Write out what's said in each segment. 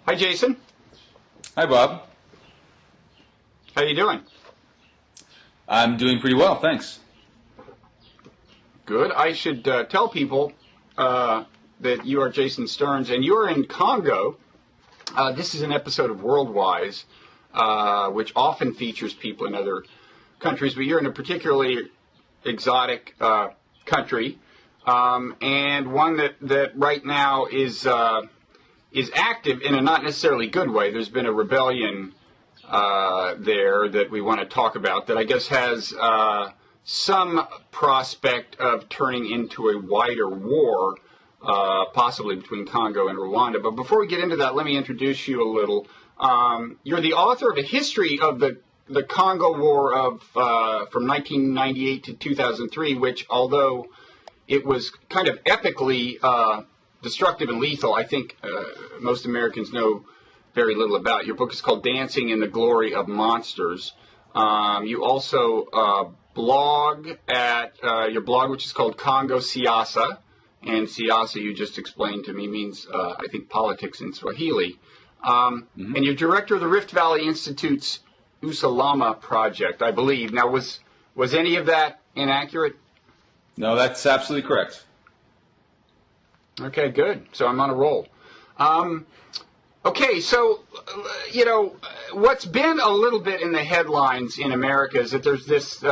Hi, Jason. Hi, Bob. How you doing? I'm doing pretty well, thanks. Good. I should tell people that you are Jason Stearns, and you are in Congo. This is an episode of Worldwise, which often features people in other countries, but you're in a particularly exotic country, and one that right now is active in a not necessarily good way. There's been a rebellion there that we want to talk about that I guess has some prospect of turning into a wider war, possibly between Congo and Rwanda. But before we get into that, let me introduce you a little. You're the author of a history of the Congo War of from 1998 to 2003, which, although it was kind of epically destructive and lethal, I think most Americans know very little about. Your book is called Dancing in the Glory of Monsters. You also blog at your blog, which is called Congo Siasa, and Siasa, you just explained to me, means, I think, politics in Swahili. And you're director of the Rift Valley Institute's Usalama project, I believe. Now, was any of that inaccurate? No, that's absolutely correct. Okay, good. So I'm on a roll. Okay, so, what's been a little bit in the headlines in America is that there's this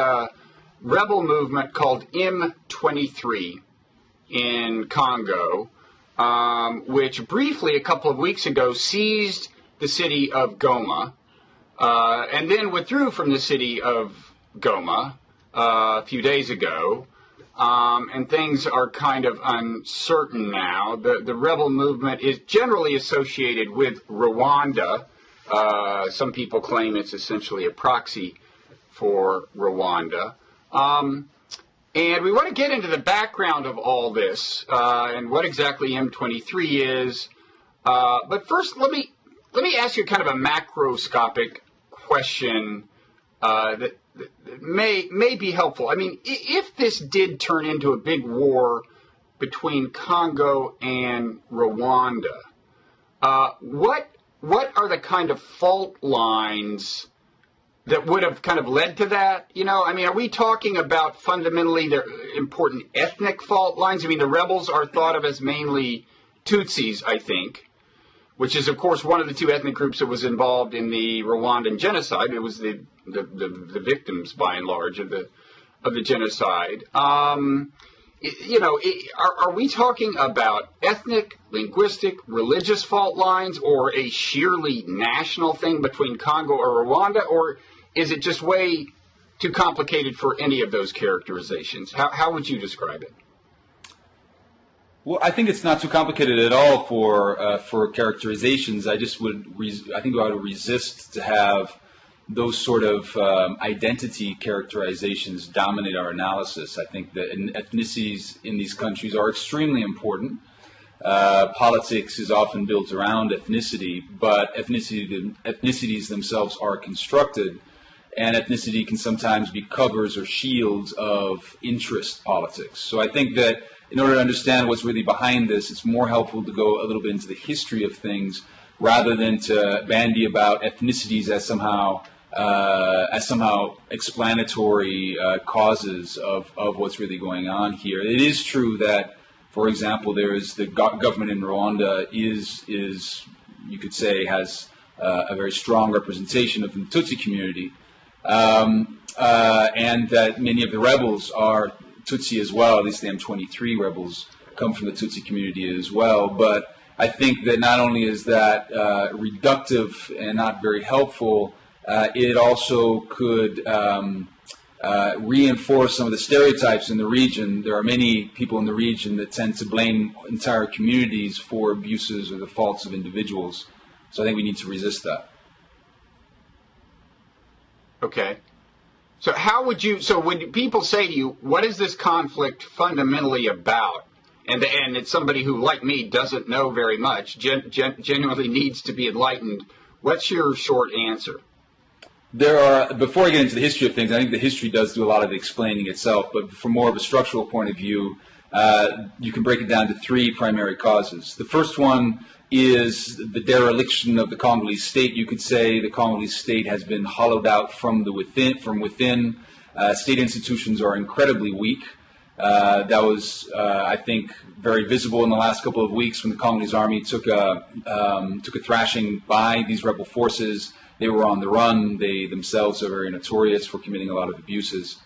rebel movement called M23 in Congo, which briefly, a couple of weeks ago, seized the city of Goma, and then withdrew from the city of Goma a few days ago. And things are kind of uncertain now. The rebel movement is generally associated with Rwanda. Some people claim it's essentially a proxy for Rwanda. And we want to get into the background of all this and what exactly M23 is. But first, let me ask you kind of a macroscopic question that may be helpful. I mean, if this did turn into a big war between Congo and Rwanda, what are the kind of fault lines that would have kind of led to that? I mean, are we talking about fundamentally the important ethnic fault lines? I mean, the rebels are thought of as mainly Tutsis, I think, which is, of course, one of the two ethnic groups that was involved in the Rwandan genocide. It was the victims, by and large, of the genocide. Are we talking about ethnic, linguistic, religious fault lines, or a sheerly national thing between Congo or Rwanda, or is it just way too complicated for any of those characterizations? How would you describe it? Well, I think it's not too complicated at all for characterizations. I think we ought to resist to have those sort of identity characterizations dominate our analysis. I think that ethnicities in these countries are extremely important. Politics is often built around ethnicity, but ethnicities themselves are constructed, and ethnicity can sometimes be covers or shields of interest politics. So I think that in order to understand what's really behind this, it's more helpful to go a little bit into the history of things rather than to bandy about ethnicities as somehow explanatory causes of what's really going on here. It is true that, for example, there is the government in Rwanda is you could say has a very strong representation of the Tutsi community, and that many of the rebels are Tutsi as well. At least the M23 rebels come from the Tutsi community as well. But I think that not only is that reductive and not very helpful, it also could reinforce some of the stereotypes in the region. There are many people in the region that tend to blame entire communities for abuses or the faults of individuals. So I think we need to resist that. Okay. So how would you, so when people say to you, what is this conflict fundamentally about? And it's somebody who, like me, doesn't know very much, genuinely needs to be enlightened. What's your short answer? Before I get into the history of things, I think the history does do a lot of the explaining itself, but from more of a structural point of view, you can break it down to three primary causes. The first one is the dereliction of the Congolese state. You could say the Congolese state has been hollowed out from within. State institutions are incredibly weak. That was, I think, very visible in the last couple of weeks when the Congolese army took a thrashing by these rebel forces. They were on the run. They themselves are very notorious for committing a lot of abuses.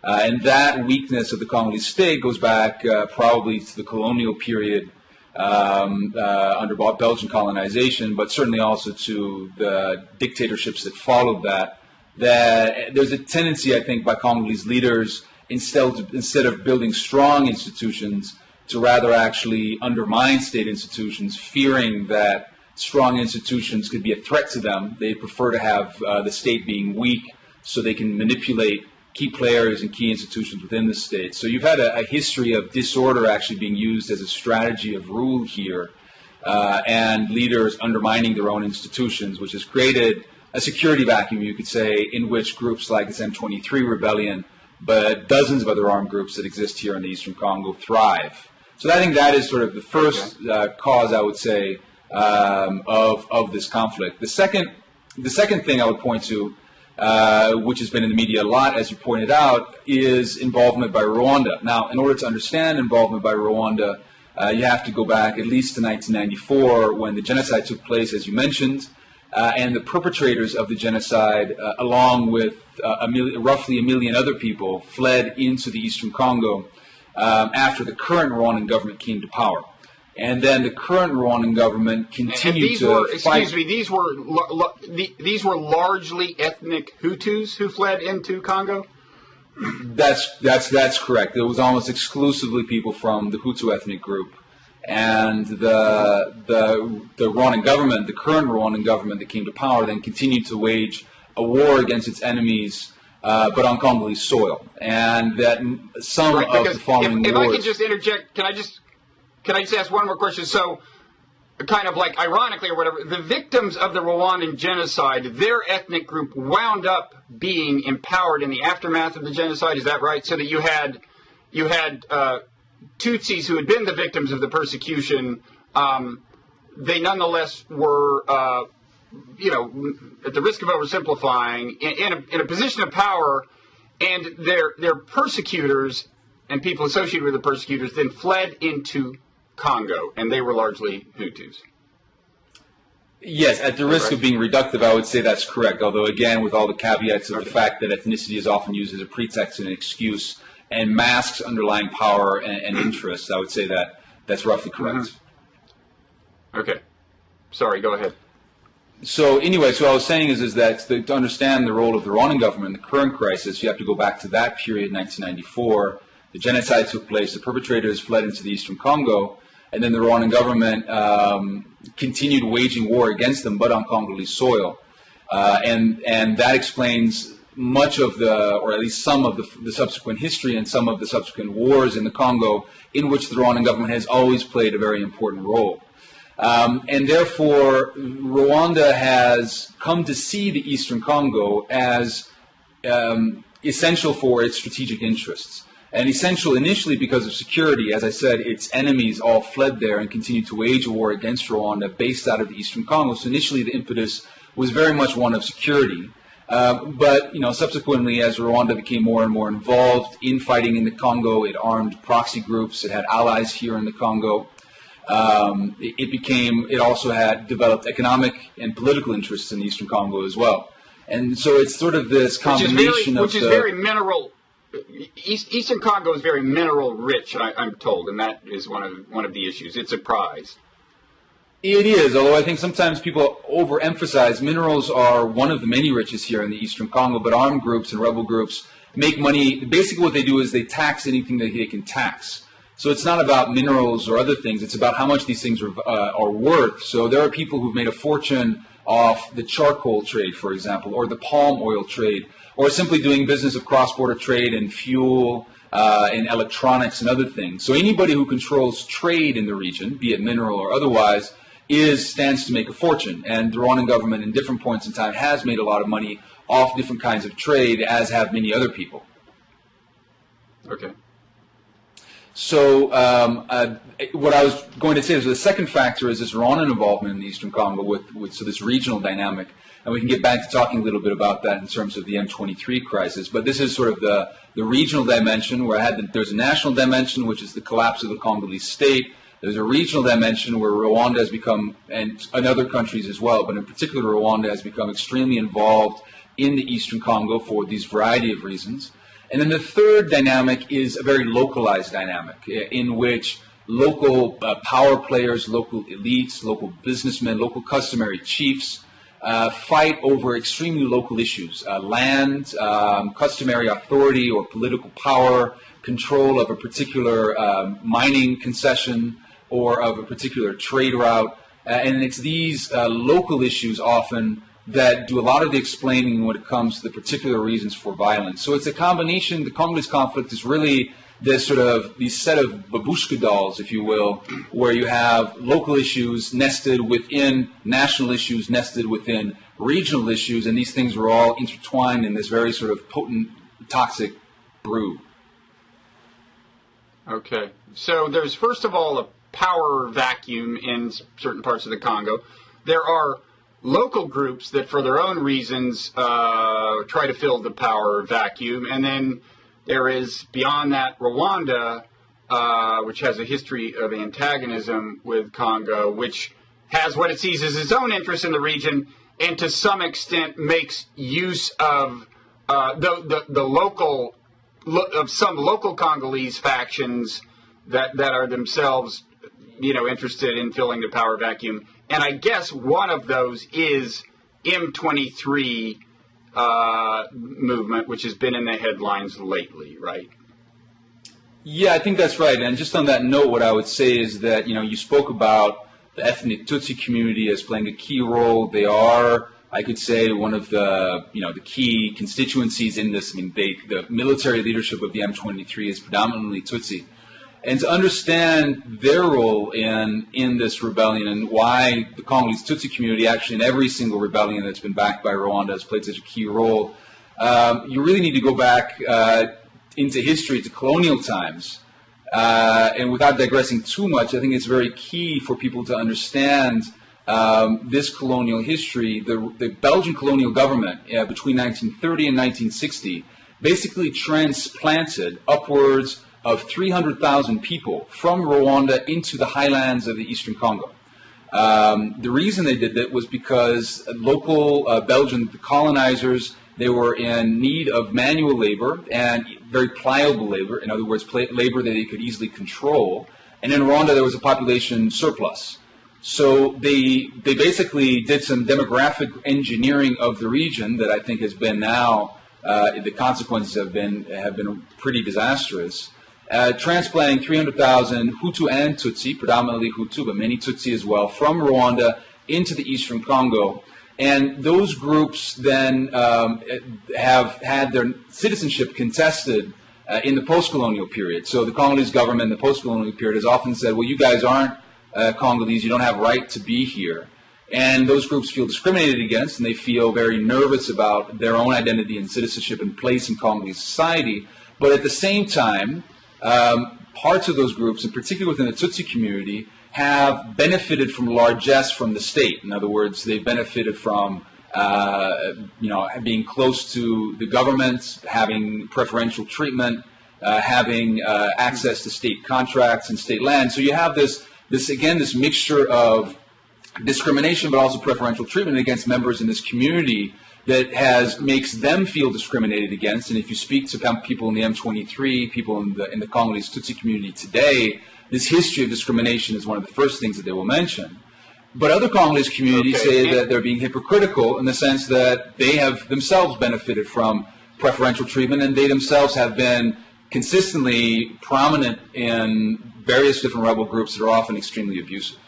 And that weakness of the Congolese state goes back probably to the colonial period under Belgian colonization, but certainly also to the dictatorships that followed that. That there's a tendency, I think, by Congolese leaders, instead of building strong institutions, to rather actually undermine state institutions, fearing that strong institutions could be a threat to them. They prefer to have the state being weak so they can manipulate key players and key institutions within the state. So you've had a history of disorder actually being used as a strategy of rule here, and leaders undermining their own institutions, which has created a security vacuum, you could say, in which groups like this M23 rebellion, but dozens of other armed groups that exist here in the Eastern Congo thrive. So I think that is sort of the first cause, I would say, of this conflict. The second thing I would point to, which has been in the media a lot, as you pointed out, is involvement by Rwanda. Now, in order to understand involvement by Rwanda, you have to go back at least to 1994 when the genocide took place, as you mentioned, and the perpetrators of the genocide, along with roughly a million other people, fled into the Eastern Congo after the current Rwandan government came to power. And then the current Rwandan government continued to fight. Excuse me, these were largely ethnic Hutus who fled into Congo? That's correct. It was almost exclusively people from the Hutu ethnic group. And the Rwandan government, the current Rwandan government that came to power, then continued to wage a war against its enemies, but on Congolese soil. And that some of the following if wars... I could just interject, can I just ask one more question? So, kind of like ironically or whatever, the victims of the Rwandan genocide, their ethnic group wound up being empowered in the aftermath of the genocide. Is that right? So that you had Tutsis who had been the victims of the persecution. They nonetheless were, at the risk of oversimplifying, in a position of power, and their persecutors and people associated with the persecutors then fled into Congo, and they were largely Hutus. Yes, at the risk of being reductive, I would say that's correct, although again with all the caveats of the fact that ethnicity is often used as a pretext and an excuse and masks underlying power and interests, I would say that's roughly correct. Mm-hmm. Okay. Sorry, go ahead. So anyway, so what I was saying is that to understand the role of the Rwandan government in the current crisis, you have to go back to that period, 1994. The genocide took place, the perpetrators fled into the Eastern Congo, and then the Rwandan government continued waging war against them, but on Congolese soil. And that explains much of or at least some of the subsequent history and some of the subsequent wars in the Congo, in which the Rwandan government has always played a very important role. And therefore, Rwanda has come to see the Eastern Congo as essential for its strategic interests. And essential initially because of security. As I said, its enemies all fled there and continued to wage a war against Rwanda based out of the Eastern Congo. So initially the impetus was very much one of security. But subsequently, as Rwanda became more and more involved in fighting in the Congo, it armed proxy groups. It had allies here in the Congo. It also had developed economic and political interests in the Eastern Congo as well. And so it's sort of this combination which is very mineral. Eastern Congo is very mineral rich, I'm told, and that is one of the issues. It's a prize. It is, although I think sometimes people overemphasize minerals are one of the many riches here in the Eastern Congo, but armed groups and rebel groups make money. Basically what they do is they tax anything that they can tax. So it's not about minerals or other things. It's about how much these things are worth. So there are people who've made a fortune off the charcoal trade, for example, or the palm oil trade, or simply doing business of cross-border trade in fuel, in electronics and other things. So anybody who controls trade in the region, be it mineral or otherwise, stands to make a fortune. And the Rwandan government in different points in time has made a lot of money off different kinds of trade, as have many other people. Okay. So what I was going to say is the second factor is this Rwandan involvement in the Eastern Congo with so this regional dynamic. And we can get back to talking a little bit about that in terms of the M23 crisis. But this is sort of the regional dimension where there's a national dimension, which is the collapse of the Congolese state. There's a regional dimension where Rwanda has become, and other countries as well, but in particular Rwanda has become extremely involved in the Eastern Congo for these variety of reasons. And then the third dynamic is a very localized dynamic in which local power players, local elites, local businessmen, local customary chiefs fight over extremely local issues, land, customary authority or political power, control of a particular mining concession or of a particular trade route. And it's these local issues often that do a lot of the explaining when it comes to the particular reasons for violence. So it's a combination. The Congolese conflict is really this sort of these set of babushka dolls, if you will, where you have local issues nested within national issues, nested within regional issues, and these things are all intertwined in this very sort of potent, toxic brew. Okay. So there's, first of all, a power vacuum in certain parts of the Congo. There are local groups that, for their own reasons, try to fill the power vacuum. And then there is, beyond that, Rwanda, which has a history of antagonism with Congo, which has what it sees as its own interest in the region, and to some extent makes use of the local, of some local Congolese factions that are themselves, interested in filling the power vacuum. And I guess one of those is M23 movement, which has been in the headlines lately, right? Yeah, I think that's right. And just on that note, what I would say is that, you spoke about the ethnic Tutsi community as playing a key role. They are, I could say, one of the, the key constituencies in this. I mean, the military leadership of the M23 is predominantly Tutsi. And to understand their role in this rebellion and why the Congolese Tutsi community, actually in every single rebellion that's been backed by Rwanda, has played such a key role, you really need to go back into history, to colonial times. And without digressing too much, I think it's very key for people to understand this colonial history. The Belgian colonial government between 1930 and 1960 basically transplanted upwards of 300,000 people from Rwanda into the highlands of the Eastern Congo. The reason they did that was because local Belgian colonizers, they were in need of manual labor and very pliable labor, in other words, labor that they could easily control. And in Rwanda, there was a population surplus. So they basically did some demographic engineering of the region that I think has been now, the consequences have been pretty disastrous. Transplanting 300,000 Hutu and Tutsi, predominantly Hutu, but many Tutsi as well, from Rwanda into the Eastern Congo. And those groups then have had their citizenship contested in the post-colonial period. So the Congolese government in the post-colonial period has often said, well, you guys aren't Congolese, you don't have right to be here. And those groups feel discriminated against, and they feel very nervous about their own identity and citizenship and place in Congolese society. But at the same time, parts of those groups, in particular within the Tutsi community, have benefited from largesse from the state. In other words, they've benefited from, being close to the government, having preferential treatment, having access to state contracts and state land. So you have this mixture of discrimination, but also preferential treatment against members in this community that makes them feel discriminated against. And if you speak to people in the M23, people in the Congolese Tutsi community today, this history of discrimination is one of the first things that they will mention. But other Congolese communities say that they're being hypocritical in the sense that they have themselves benefited from preferential treatment, and they themselves have been consistently prominent in various different rebel groups that are often extremely abusive.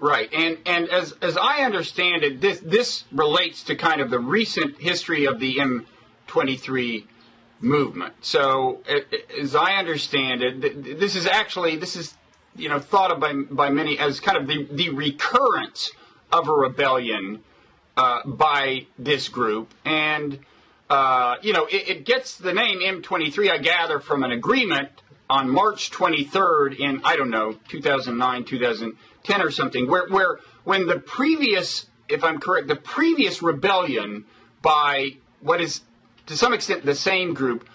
Right, and as I understand it, this relates to kind of the recent history of the M23 movement. So, as I understand it, this is thought of by many as kind of the recurrence of a rebellion by this group, and it gets the name M23, I gather, from an agreement on March 23rd in, I don't know, 2009, 2010 or something, where when the previous, if I'm correct, the previous rebellion by what is to some extent the same group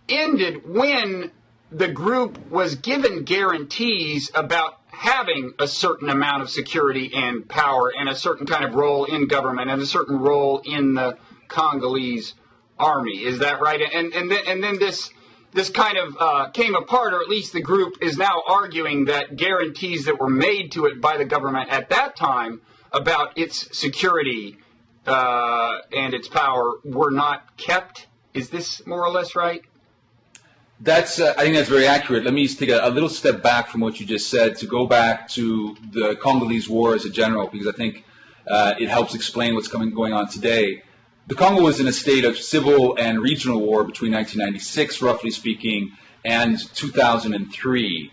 ended when the group was given guarantees about having a certain amount of security and power and a certain kind of role in government and a certain role in the Congolese army. Is that right? And then this kind of came apart, or at least the group is now arguing that guarantees that were made to it by the government at that time about its security and its power were not kept. Is this more or less right? That's, I think that's very accurate. Let me just take a little step back from what you just said to go back to the Congolese War as a general, because I think it helps explain what's going on today. The Congo was in a state of civil and regional war between 1996, roughly speaking, and 2003.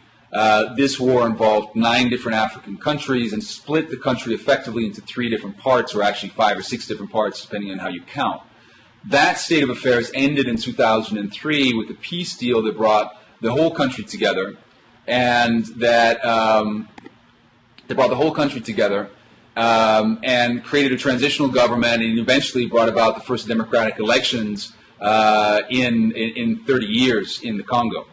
This war involved 9 different African countries and split the country effectively into 3 different parts, or actually 5 or 6 different parts, depending on how you count. That state of affairs ended in 2003 with a peace deal that brought the whole country together, and and created a transitional government, and eventually brought about the first democratic elections in 30 years in the Congo.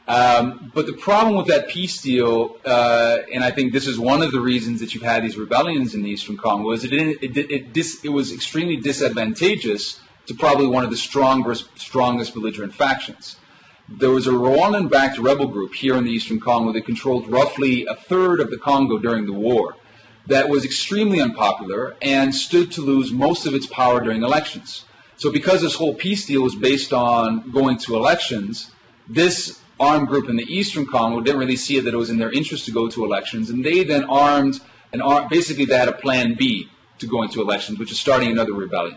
But the problem with that peace deal, and I think this is one of the reasons that you've had these rebellions in the Eastern Congo, is it was extremely disadvantageous to probably one of the strongest belligerent factions. There was a Rwandan-backed rebel group here in the Eastern Congo that controlled roughly a third of the Congo during the war that was extremely unpopular and stood to lose most of its power during elections. So because this whole peace deal was based on going to elections, this armed group in the Eastern Congo didn't really see it that it was in their interest to go to elections, and they then basically they had a plan B to go into elections, which is starting another rebellion.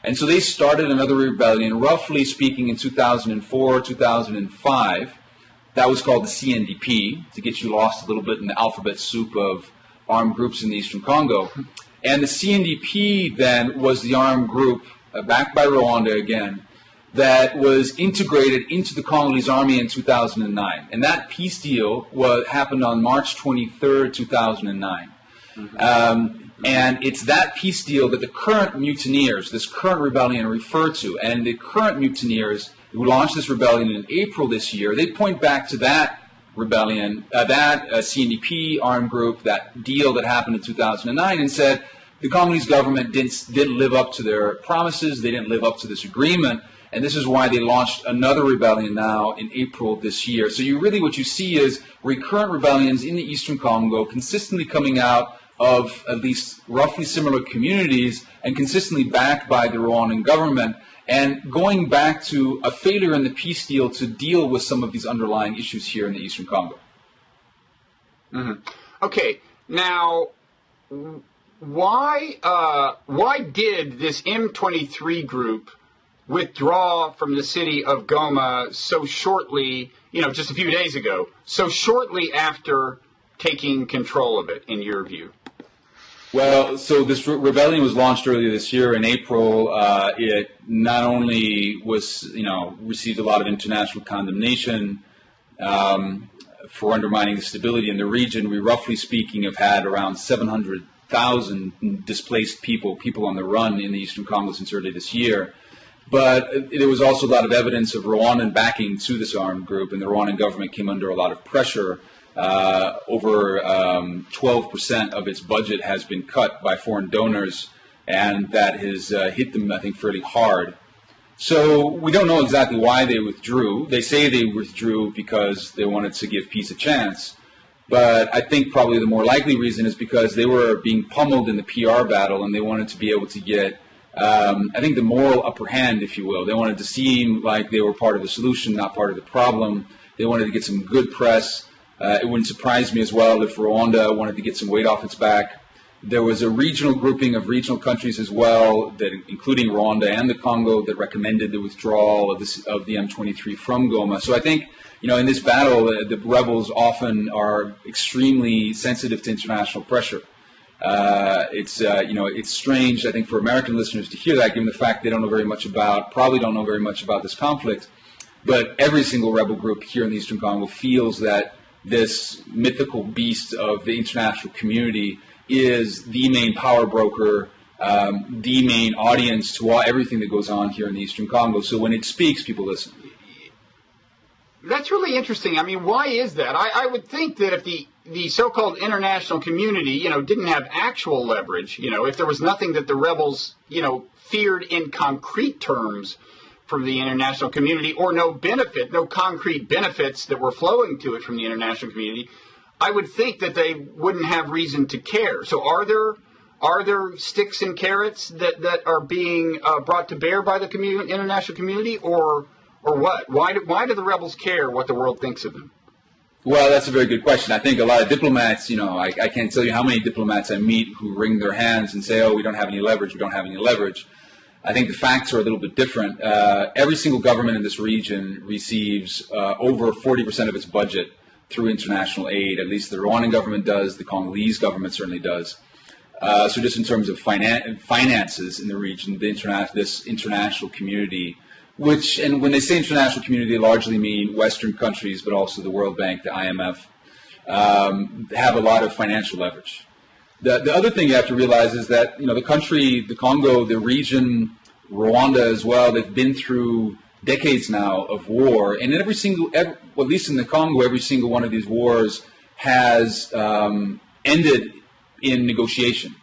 And so they started another rebellion, roughly speaking, in 2004, 2005. That was called the CNDP, to get you lost a little bit in the alphabet soup of armed groups in the Eastern Congo. And the CNDP then was the armed group, backed by Rwanda again, that was integrated into the Congolese army in 2009. And that peace deal happened on March 23rd, 2009. And it's that peace deal that the current mutineers, this current rebellion, refer to. And the current mutineers who launched this rebellion in April this year, they point back to that rebellion, that CNDP armed group, that deal that happened in 2009, and said the Congolese government didn't live up to their promises, they didn't live up to this agreement, and this is why they launched another rebellion now in April this year. So what you see is recurrent rebellions in the Eastern Congo consistently coming out of at least roughly similar communities and consistently backed by the Rwandan government, and going back to a failure in the peace deal to deal with some of these underlying issues here in the Eastern Congo. Mm-hmm. Okay, now why did this M23 group withdraw from the city of Goma so shortly, just a few days ago, so shortly after taking control of it, in your view? Well, so this rebellion was launched earlier this year in April. It not only was, received a lot of international condemnation for undermining the stability in the region. We, roughly speaking, have had around 700,000 displaced people on the run in the Eastern Congo since early this year. But there was also a lot of evidence of Rwandan backing to this armed group, and the Rwandan government came under a lot of pressure. Over 12% of its budget has been cut by foreign donors, and that has hit them, I think, fairly hard. So we don't know exactly why they withdrew. They say they withdrew because they wanted to give peace a chance. But I think probably the more likely reason is because they were being pummeled in the PR battle, and they wanted to be able to get, I think, the moral upper hand, if you will. They wanted to seem like they were part of the solution, not part of the problem. They wanted to get some good press. It wouldn't surprise me as well if Rwanda wanted to get some weight off its back. There was a regional grouping of regional countries as well, that, including Rwanda and the Congo, that recommended the withdrawal of the M23 from Goma. So I think, in this battle, the rebels often are extremely sensitive to international pressure. It's strange, I think, for American listeners to hear that, given the fact they probably don't know very much about this conflict. But every single rebel group here in the Eastern Congo feels that this mythical beast of the international community is the main power broker, the main audience to everything that goes on here in the Eastern Congo. So when it speaks, people listen. That's really interesting. I mean, why is that? I would think that if the so-called international community, didn't have actual leverage, if there was nothing that the rebels, feared in concrete terms from the international community, or no concrete benefits that were flowing to it from the international community, I would think that they wouldn't have reason to care. So are there sticks and carrots that are being brought to bear by the international community, or what? Why do the rebels care what the world thinks of them? Well, that's a very good question. I think a lot of diplomats, I can't tell you how many diplomats I meet who wring their hands and say, oh, we don't have any leverage, we don't have any leverage. I think the facts are a little bit different. Every single government in this region receives over 40% of its budget through international aid. At least the Rwandan government does, the Congolese government certainly does. So just in terms of finances in the region, this international community, and when they say international community, they largely mean Western countries, but also the World Bank, the IMF, have a lot of financial leverage. The other thing you have to realize is that, the country, the Congo, the region, Rwanda as well, they've been through decades now of war. And at least in the Congo, every single one of these wars has ended in negotiation.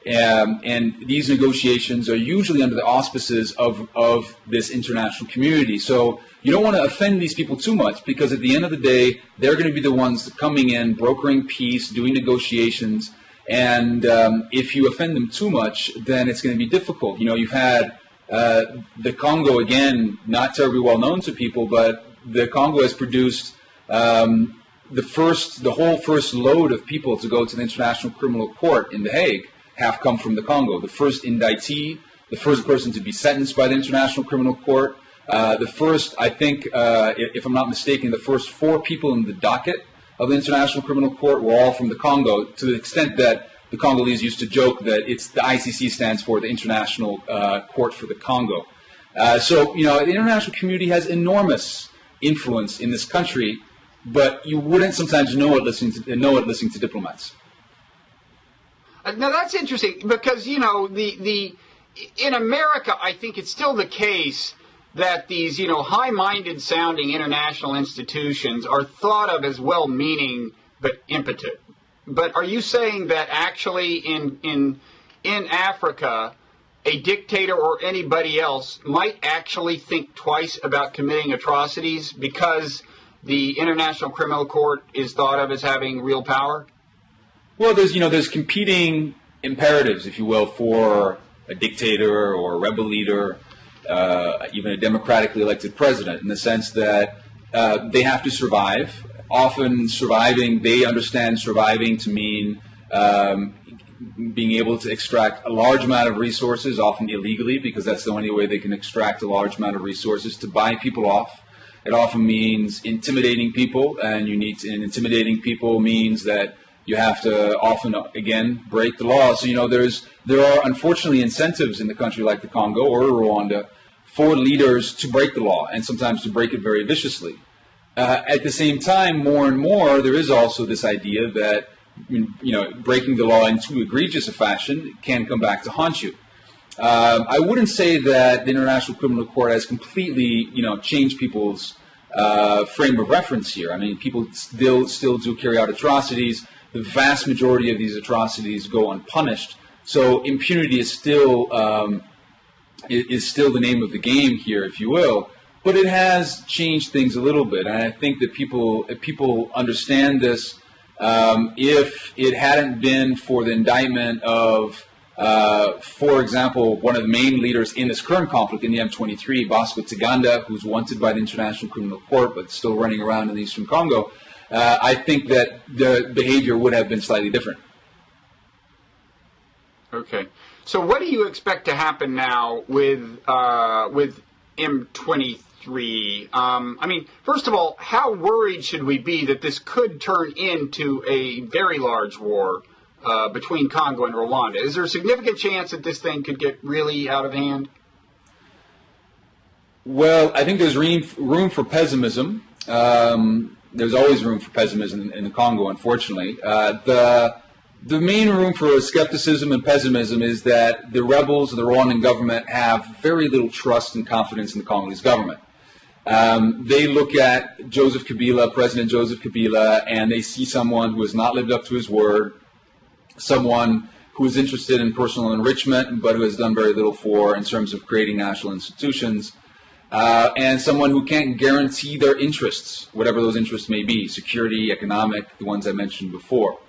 And these negotiations are usually under the auspices of this international community. So you don't want to offend these people too much, because at the end of the day, they're going to be the ones coming in, brokering peace, doing negotiations. And if you offend them too much, then it's going to be difficult. You've had the Congo, again, not terribly well known to people, but the Congo has produced the whole first load of people to go to the International Criminal Court in The Hague have come from the Congo. The first indictee, the first person to be sentenced by the International Criminal Court, the first, I think, if I'm not mistaken, the first 4 people in the docket of the International Criminal Court were all from the Congo, to the extent that the Congolese used to joke that the ICC stands for the International Court for the Congo. So the international community has enormous influence in this country, but you wouldn't sometimes know it listening to diplomats. Now that's interesting, because in America, I think it's still the case that these high-minded sounding international institutions are thought of as well-meaning but impotent. But are you saying that actually in Africa, a dictator or anybody else might actually think twice about committing atrocities because the International Criminal Court is thought of as having real power? Well, there's competing imperatives, if you will, for a dictator or a rebel leader, even a democratically elected president, in the sense that they have to survive. Often they understand surviving to mean being able to extract a large amount of resources, often illegally, because that's the only way they can extract a large amount of resources, to buy people off. It often means intimidating people, and intimidating people means that you have to often, again, break the law. So, there are unfortunately incentives in the country like the Congo or Rwanda for leaders to break the law, and sometimes to break it very viciously. At the same time, more and more, there is also this idea that, breaking the law in too egregious a fashion can come back to haunt you. I wouldn't say that the International Criminal Court has completely, changed people's frame of reference here. I mean, people still do carry out atrocities. The vast majority of these atrocities go unpunished. So impunity is still the name of the game here, if you will. But it has changed things a little bit, and I think that if people understand this, if it hadn't been for the indictment of, for example, one of the main leaders in this current conflict in the M23, Bosco Ntaganda, who's wanted by the International Criminal Court but still running around in the Eastern Congo, I think that the behavior would have been slightly different. Okay. So what do you expect to happen now with M23? I mean, first of all, how worried should we be that this could turn into a very large war between Congo and Rwanda? Is there a significant chance that this thing could get really out of hand? Well, I think there's room for pessimism. There's always room for pessimism in the Congo, unfortunately. The main room for skepticism and pessimism is that the rebels of the Rwandan government have very little trust and confidence in the Congolese government. They look at President Joseph Kabila, and they see someone who has not lived up to his word, someone who is interested in personal enrichment, but who has done very little in terms of creating national institutions, and someone who can't guarantee their interests, whatever those interests may be, security, economic, the ones I mentioned before.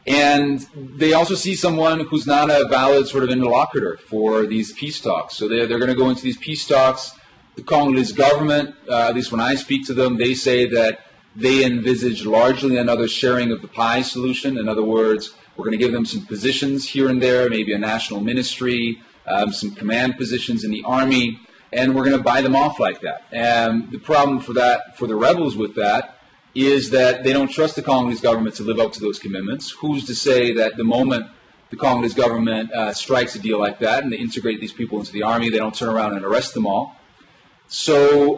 And they also see someone who's not a valid sort of interlocutor for these peace talks. So they're going to go into these peace talks. The Congolese government, at least when I speak to them, they say that they envisage largely another sharing of the pie solution. In other words, we're going to give them some positions here and there, maybe a national ministry, some command positions in the army, and we're going to buy them off like that. And the problem for the rebels with that, is that they don't trust the Congolese government to live up to those commitments. Who's to say that the moment the Congolese government strikes a deal like that and they integrate these people into the army, they don't turn around and arrest them all? So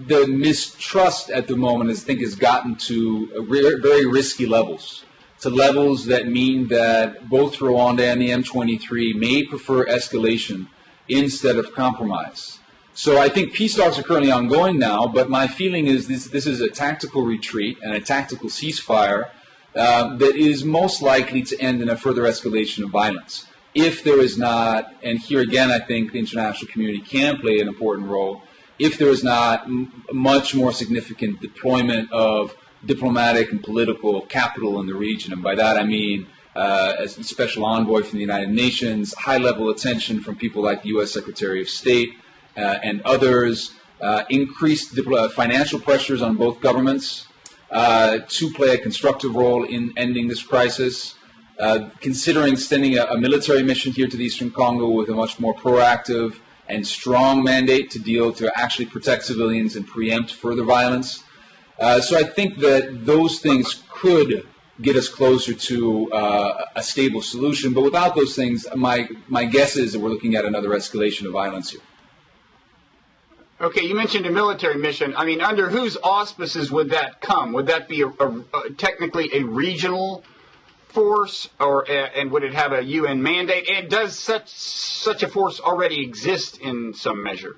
the mistrust at the moment, I think, has gotten to very risky levels, to levels that mean that both Rwanda and the M23 may prefer escalation instead of compromise. So I think peace talks are currently ongoing now, but my feeling is this is a tactical retreat and a tactical ceasefire that is most likely to end in a further escalation of violence. If there is not, and here again I think the international community can play an important role, if there is not much more significant deployment of diplomatic and political capital in the region, and by that I mean as a special envoy from the United Nations, high-level attention from people like the U.S. Secretary of State, and others, increased financial pressures on both governments to play a constructive role in ending this crisis, considering sending a military mission here to the Eastern Congo with a much more proactive and strong mandate to actually protect civilians and preempt further violence. So I think that those things could get us closer to a stable solution, but without those things, my guess is that we're looking at another escalation of violence here. Okay, you mentioned a military mission. I mean, under whose auspices would that come? Would that be technically a regional force, and would it have a UN mandate? And does such a force already exist in some measure?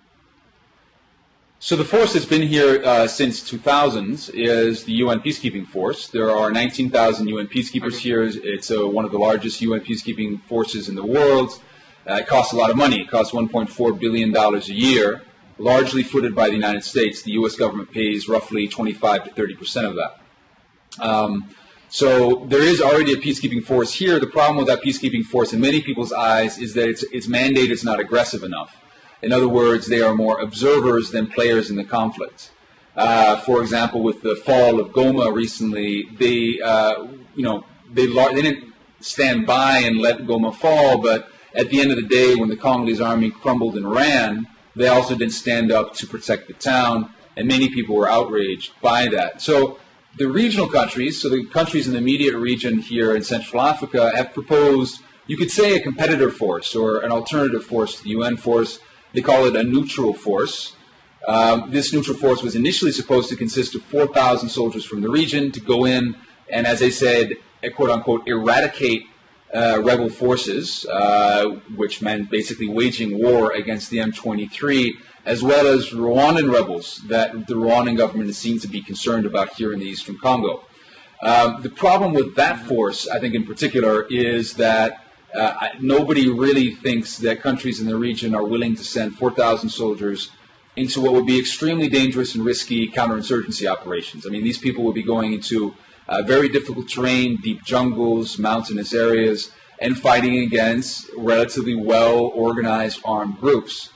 So the force that's been here since 2000 is the UN Peacekeeping Force. There are 19,000 UN peacekeepers here. It's one of the largest UN peacekeeping forces in the world. It costs a lot of money. It costs $1.4 billion a year. Largely footed by the United States. The U.S. government pays roughly 25 to 30% of that. So there is already a peacekeeping force here. The problem with that peacekeeping force in many people's eyes is that its mandate is not aggressive enough. In other words, they are more observers than players in the conflict. For example, with the fall of Goma recently, they didn't stand by and let Goma fall, but at the end of the day, when the Congolese army crumbled and ran, they also didn't stand up to protect the town, and many people were outraged by that. So the regional countries, so the countries in the immediate region here in Central Africa, have proposed, you could say, a competitor force or an alternative force to the UN force. They call it a neutral force. This neutral force was initially supposed to consist of 4,000 soldiers from the region to go in and, as they said, quote-unquote, eradicate rebel forces, which meant basically waging war against the M23, as well as Rwandan rebels that the Rwandan government is seen to be concerned about here in the Eastern Congo. The problem with that force, I think in particular, is that nobody really thinks that countries in the region are willing to send 4,000 soldiers into what would be extremely dangerous and risky counterinsurgency operations. I mean, these people would be going into very difficult terrain, deep jungles, mountainous areas, and fighting against relatively well-organized armed groups.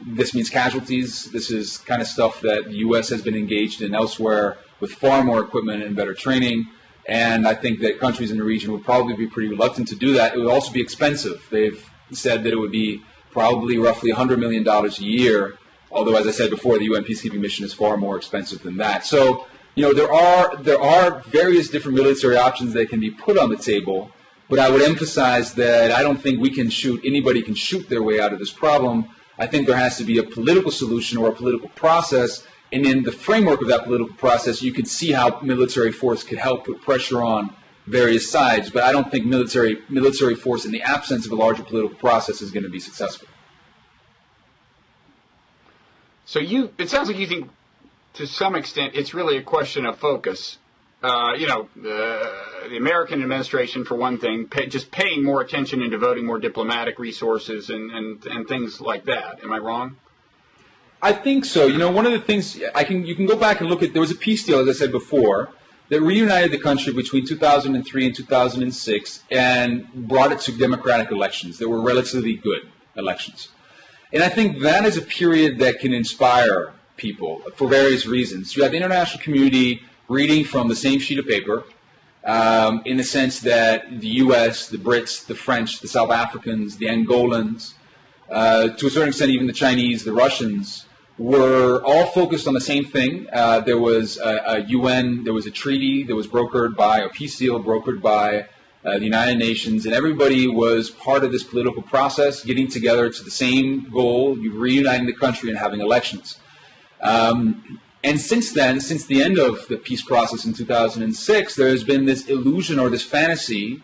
This means casualties. This is kind of stuff that the U.S. has been engaged in elsewhere with far more equipment and better training. And I think that countries in the region would probably be pretty reluctant to do that. It would also be expensive. They've said that it would be probably roughly $100 million a year, although, as I said before, the UN peacekeeping mission is far more expensive than that. So, there are various different military options that can be put on the table, but I would emphasize that I don't think anybody can shoot their way out of this problem. I think there has to be a political solution or a political process, and in the framework of that political process, you could see how military force could help put pressure on various sides. But I don't think military force in the absence of a larger political process is going to be successful. So it sounds like you think, to some extent, it's really a question of focus. The American administration, for one thing, just paying more attention and devoting more diplomatic resources and things like that. Am I wrong? I think so. One of the things you can go back and look at. There was a peace deal, as I said before, that reunited the country between 2003 and 2006 and brought it to democratic elections that were relatively good elections. And I think that is a period that can inspire people for various reasons. You have the international community reading from the same sheet of paper, in the sense that the U.S., the Brits, the French, the South Africans, the Angolans, to a certain extent even the Chinese, the Russians, were all focused on the same thing. There was a UN, there was a treaty that was brokered by, a peace deal brokered by the United Nations, and everybody was part of this political process, getting together to the same goal, reuniting the country and having elections. And since then, since the end of the peace process in 2006, there has been this illusion or this fantasy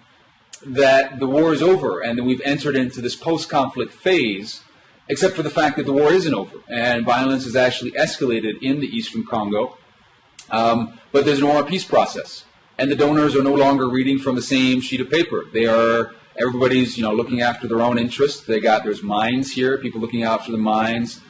that the war is over and that we've entered into this post-conflict phase, except for the fact that the war isn't over and violence has actually escalated in the eastern Congo. But there's no more peace process. And the donors are no longer reading from the same sheet of paper. Everybody's, looking after their own interests. There's mines here, people looking after the mines.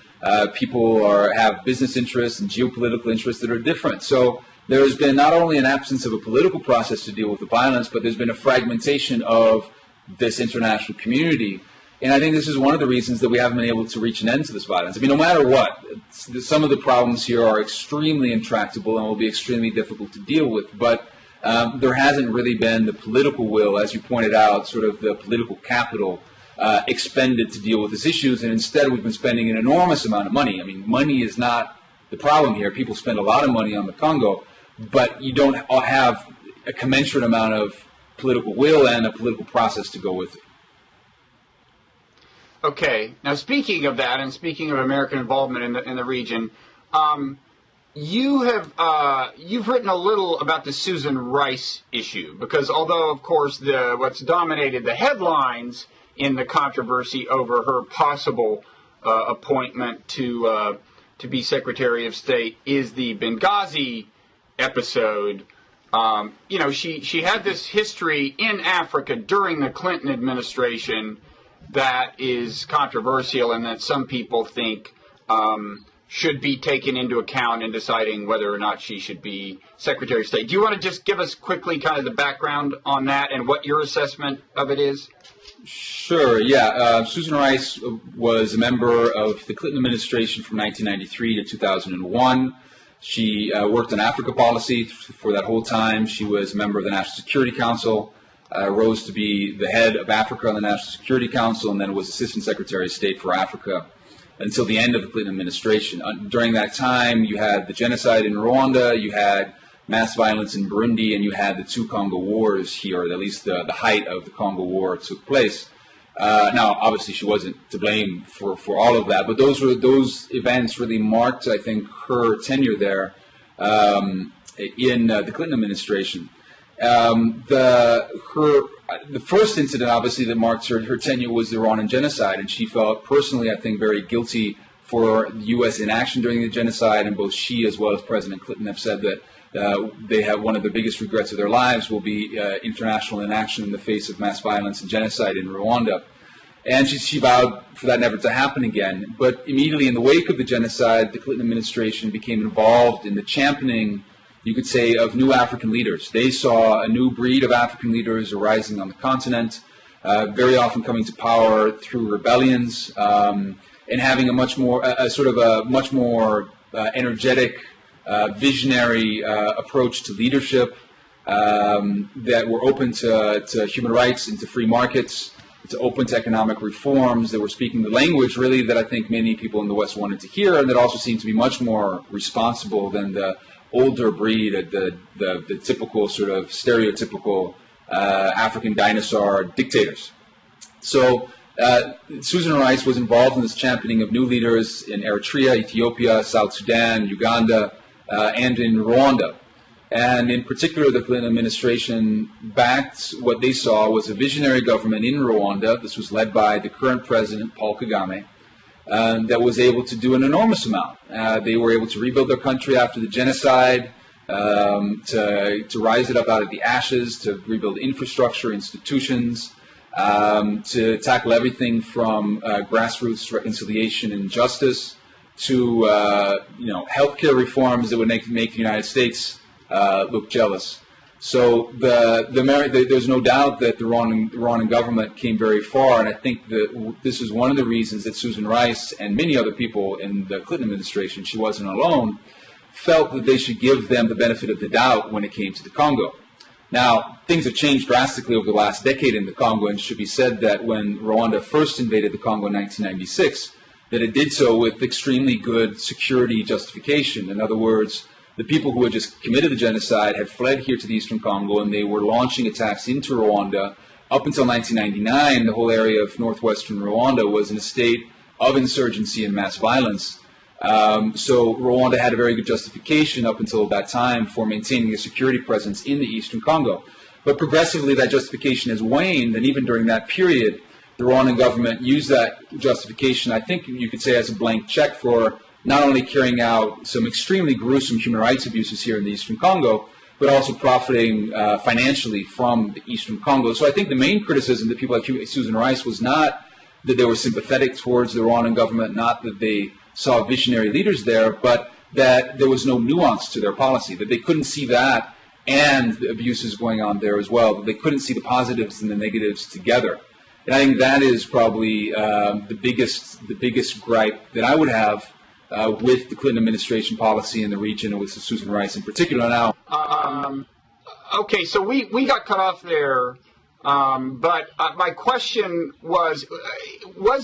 People have business interests and geopolitical interests that are different. So there has been not only an absence of a political process to deal with the violence, but there's been a fragmentation of this international community. And I think this is one of the reasons that we haven't been able to reach an end to this violence. I mean, no matter what, some of the problems here are extremely intractable and will be extremely difficult to deal with. But there hasn't really been the political will, as you pointed out, sort of the political capital expended to deal with these issues, and instead we've been spending an enormous amount of money. I mean, money is not the problem here. People spend a lot of money on the Congo, but you don't have a commensurate amount of political will and a political process to go with it. Okay. Now, speaking of that, and speaking of American involvement in the region, you've written a little about the Susan Rice issue, because although, of course, what's dominated the headlines in the controversy over her possible appointment to be Secretary of State is the Benghazi episode. She had this history in Africa during the Clinton administration that is controversial and that some people think should be taken into account in deciding whether or not she should be Secretary of State. Do you want to just give us quickly kind of the background on that and what your assessment of it is? Sure, yeah. Susan Rice was a member of the Clinton administration from 1993 to 2001. She worked on Africa policy for that whole time. She was a member of the National Security Council, rose to be the head of Africa on the National Security Council, and then was Assistant Secretary of State for Africa until the end of the Clinton administration. During that time, you had the genocide in Rwanda, you had mass violence in Burundi, and you had the two Congo wars here, or at least the height of the Congo War took place. Now, obviously, she wasn't to blame for all of that, but those events really marked, I think, her tenure there in the Clinton administration. The first incident, obviously, that marked her tenure was the Rwandan genocide, and she felt personally, I think, very guilty for the U.S. inaction during the genocide, and both she as well as President Clinton have said that they have one of the biggest regrets of their lives will be international inaction in the face of mass violence and genocide in Rwanda. And she vowed for that never to happen again. But immediately in the wake of the genocide, the Clinton administration became involved in the championing, you could say, of new African leaders. They saw a new breed of African leaders arising on the continent, very often coming to power through rebellions, and having a much more energetic, visionary approach to leadership that were open to human rights and to free markets, to open to economic reforms, that were speaking the language really that I think many people in the West wanted to hear, and that also seemed to be much more responsible than the older breed, the typical sort of stereotypical African dinosaur dictators. So Susan Rice was involved in this championing of new leaders in Eritrea, Ethiopia, South Sudan, Uganda, and in Rwanda. And in particular, the Clinton administration backed what they saw was a visionary government in Rwanda. This was led by the current president, Paul Kagame, that was able to do an enormous amount. They were able to rebuild their country after the genocide, to rise it up out of the ashes, to rebuild infrastructure, institutions, to tackle everything from grassroots reconciliation and justice to healthcare reforms that would make the United States look jealous. So there's no doubt that the Rwandan government came very far, and I think that this is one of the reasons that Susan Rice and many other people in the Clinton administration, she wasn't alone, felt that they should give them the benefit of the doubt when it came to the Congo. Now, things have changed drastically over the last decade in the Congo, and it should be said that when Rwanda first invaded the Congo in 1996, that it did so with extremely good security justification. In other words, the people who had just committed the genocide had fled here to the eastern Congo, and they were launching attacks into Rwanda. Up until 1999, the whole area of northwestern Rwanda was in a state of insurgency and mass violence. So Rwanda had a very good justification up until that time for maintaining a security presence in the eastern Congo. But progressively, that justification has waned, and even during that period, the Rwandan government used that justification, I think you could say, as a blank check for not only carrying out some extremely gruesome human rights abuses here in the eastern Congo, but also profiting financially from the eastern Congo. So I think the main criticism that people like Susan Rice was not that they were sympathetic towards the Rwandan government, not that they saw visionary leaders there, but that there was no nuance to their policy, that they couldn't see that and the abuses going on there as well, that they couldn't see the positives and the negatives together. And I think that is probably the biggest gripe that I would have with the Clinton administration policy in the region, and with Susan Rice in particular now. Okay, so we got cut off there, but my question was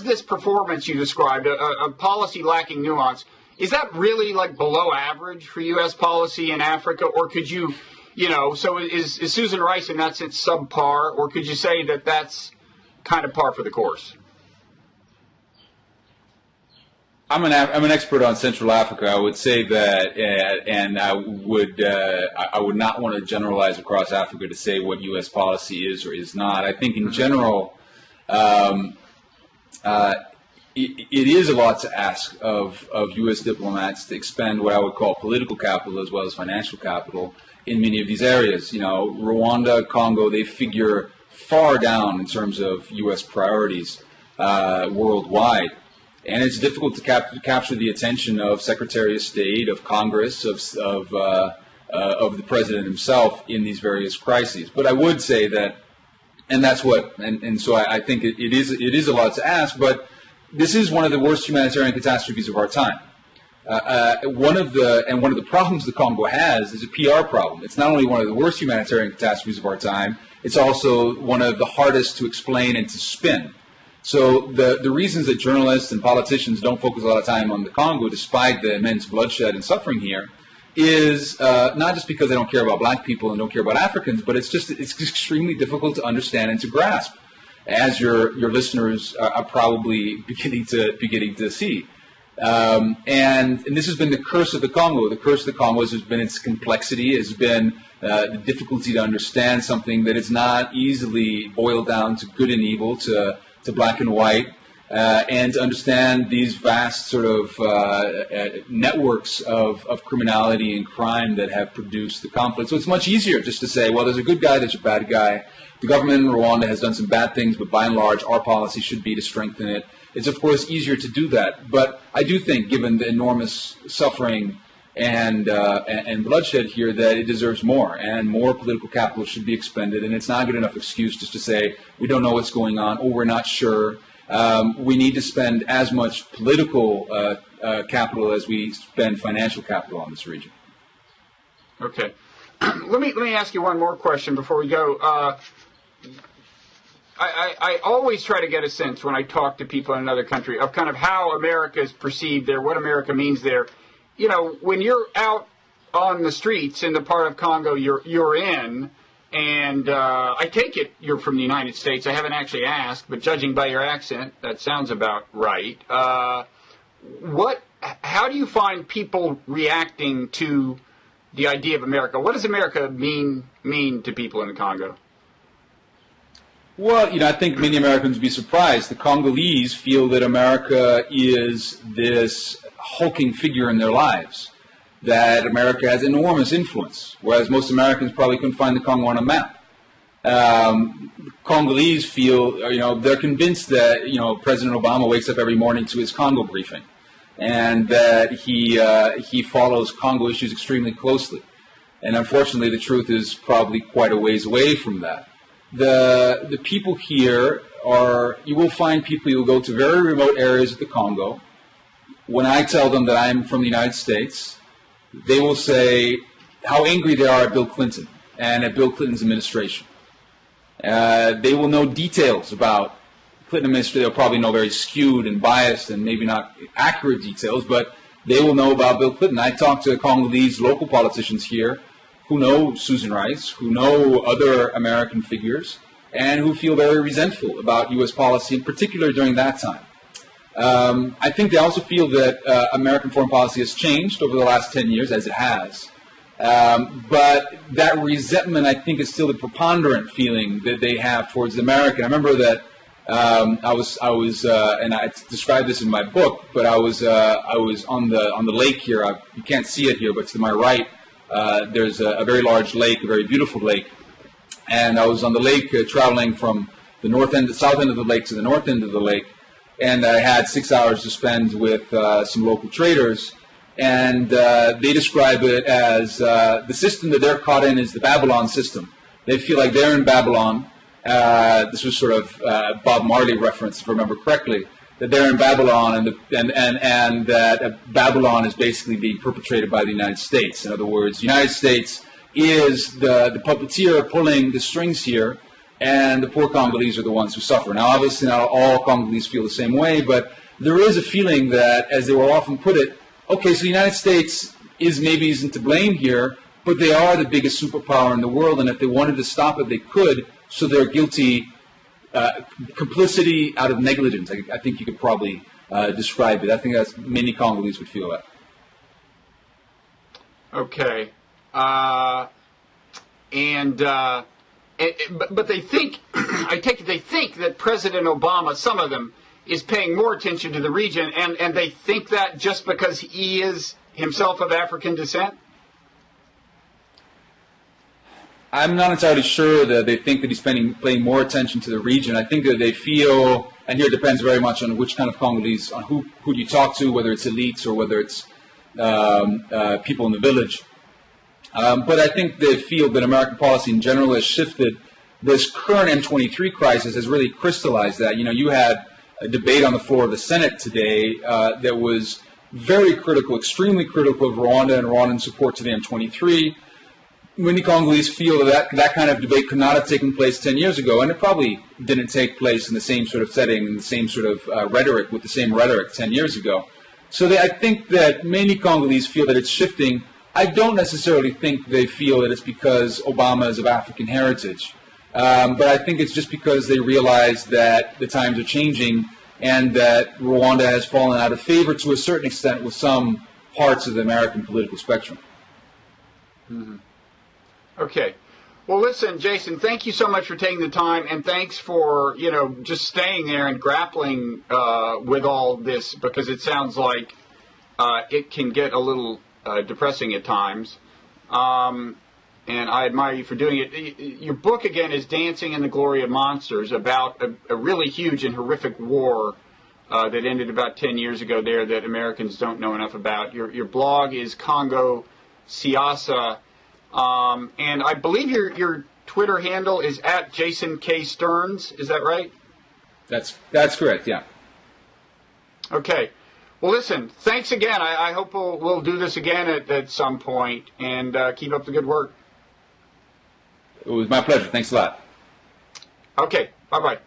this performance you described, a policy lacking nuance, is that really like below average for U.S. policy in Africa, or could you, so is Susan Rice in that sense subpar, or could you say that that's kind of par for the course? I'm an expert on Central Africa. I would say that, and I would not want to generalize across Africa to say what U.S. policy is or is not. I think in general, it is a lot to ask of U.S. diplomats to expend what I would call political capital as well as financial capital in many of these areas. Rwanda, Congo, they figure far down in terms of U.S. priorities worldwide. And it's difficult to capture the attention of Secretary of State, of Congress, of the President himself in these various crises. But I would say that, and that's what, and so I think it is a lot to ask. But this is one of the worst humanitarian catastrophes of our time. One of the problems the Congo has is a PR problem. It's not only one of the worst humanitarian catastrophes of our time, it's also one of the hardest to explain and to spin. So the reasons that journalists and politicians don't focus a lot of time on the Congo, despite the immense bloodshed and suffering here, is not just because they don't care about black people and don't care about Africans, but it's extremely difficult to understand and to grasp, as your listeners are probably beginning to see. And this has been the curse of the Congo. The curse of the Congo has been its complexity, has been the difficulty to understand something that is not easily boiled down to good and evil, to black and white, and to understand these vast sort of networks of criminality and crime that have produced the conflict. So it's much easier just to say, well, there's a good guy, there's a bad guy. The government in Rwanda has done some bad things, but by and large, our policy should be to strengthen it. It's, of course, easier to do that. But I do think, given the enormous suffering and bloodshed here, that it deserves more, and more political capital should be expended. And it's not a good enough excuse just to say we don't know what's going on or we're not sure. We need to spend as much political capital as we spend financial capital on this region. Okay, let me ask you one more question before we go. I always try to get a sense when I talk to people in another country of kind of how America is perceived there, what America means there. When you're out on the streets in the part of Congo you're in, And I take it you're from the United States. I haven't actually asked, but judging by your accent, that sounds about right. How do you find people reacting to the idea of America? What does America mean to people in the Congo? Well, I think many Americans would be surprised. The Congolese feel that America is this hulking figure in their lives, that America has enormous influence, whereas most Americans probably couldn't find the Congo on a map. Congolese feel, they're convinced that, President Obama wakes up every morning to his Congo briefing, and that he follows Congo issues extremely closely. And unfortunately, the truth is probably quite a ways away from that. The people here you will find people who will go to very remote areas of the Congo. When I tell them that I'm from the United States, they will say how angry they are at Bill Clinton and at Bill Clinton's administration. They will know details about Clinton administration. They'll probably know very skewed and biased and maybe not accurate details, but they will know about Bill Clinton. I talk to Congolese local politicians here who know Susan Rice, who know other American figures, and who feel very resentful about U.S. policy, in particular during that time. I think they also feel that American foreign policy has changed over the last 10 years, as it has. But that resentment, I think, is still the preponderant feeling that they have towards America. I remember that I was, and I described this in my book, but I was on the lake here. You can't see it here, but to my right, there's a very large lake, a very beautiful lake, and I was on the lake traveling from the south end of the lake to the north end of the lake, and I had 6 hours to spend with some local traders, and they describe it as the system that they're caught in is the Babylon system. They feel like they're in Babylon. This was sort of Bob Marley reference, if I remember correctly, that they're in Babylon and that Babylon is basically being perpetrated by the United States. In other words, the United States is the puppeteer pulling the strings here, and the poor Congolese are the ones who suffer. Now, obviously, not all Congolese feel the same way, but there is a feeling that, as they will often put it, okay, so the United States isn't to blame here, but they are the biggest superpower in the world, and if they wanted to stop it, they could, so they're guilty complicity out of negligence. I think you could probably describe it. I think that's many Congolese would feel that. Okay. But they think, I take it they think that President Obama, some of them, is paying more attention to the region, and they think that just because he is himself of African descent? I'm not entirely sure that they think that he's paying more attention to the region. I think that they feel, and here it depends very much on which kind of Congolese, on who you talk to, whether it's elites or whether it's people in the village. But I think they feel that American policy in general has shifted. This current M23 crisis has really crystallized that. You had a debate on the floor of the Senate today that was very critical, extremely critical of Rwanda and Rwandan support to the M23. Many Congolese feel that kind of debate could not have taken place 10 years ago, and it probably didn't take place in the same sort of setting, in the same sort of rhetoric, with the same rhetoric 10 years ago. So I think that many Congolese feel that it's shifting. I don't necessarily think they feel that it's because Obama is of African heritage, but I think it's just because they realize that the times are changing and that Rwanda has fallen out of favor to a certain extent with some parts of the American political spectrum. Mm-hmm. Okay. Well, listen, Jason, thank you so much for taking the time, and thanks for, just staying there and grappling with all this, because it sounds like it can get a little depressing at times. And I admire you for doing it. Your book, again, is Dancing in the Glory of Monsters, about a really huge and horrific war that ended about 10 years ago there that Americans don't know enough about. Your blog is Congo Siasa. And I believe your Twitter handle is at Jason K. Stearns. Is that right? That's correct, yeah. Okay. Well, listen, thanks again. I hope we'll do this again at some point, and keep up the good work. It was my pleasure. Thanks a lot. Okay. Bye-bye.